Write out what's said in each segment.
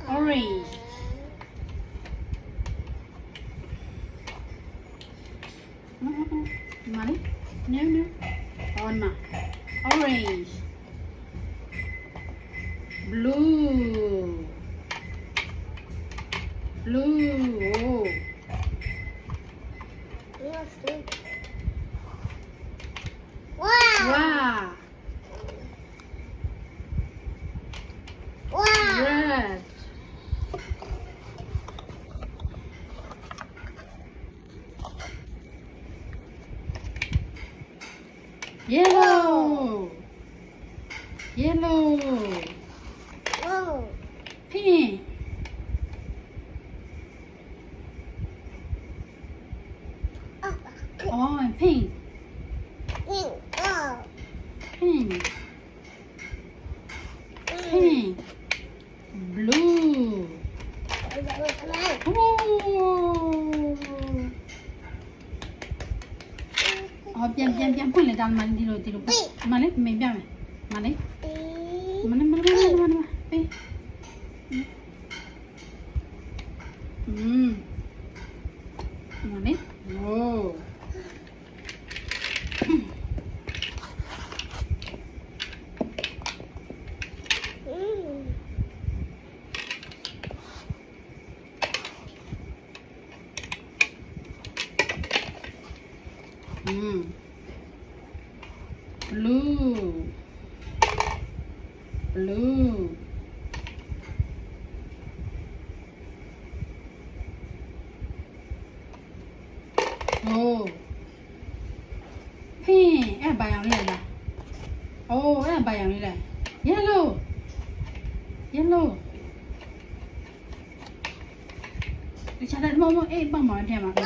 orange Money? No. On ma. Orange. Blue. Oh. Wow. Red. Yellow. Pink. Oh, and pink. Pink. Blue. Oh. Pian pun le dalam mandi lo tiru. Mana? Membiang. Mana? Mana? Oh. Blue. Oh. Pink. Bayang ni lah. Oh, bayang ni lah. Yellow. Cara mau bang dia mak.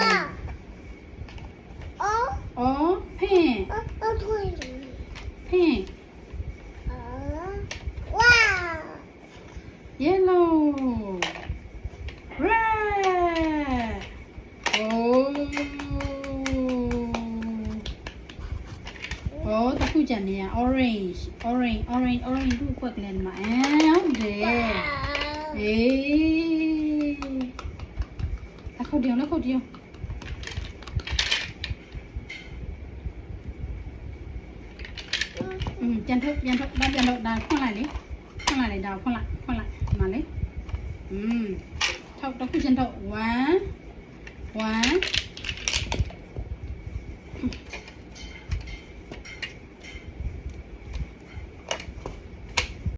Oh, pink. Pink. Yellow. Red. Oh, takut jadi ya. Orange. Tu kuat kalian mak. Deh. Takut dia. Chân thức đào khoan lại đào khoan lại mà lấy thọc đó cứ chân thọc quá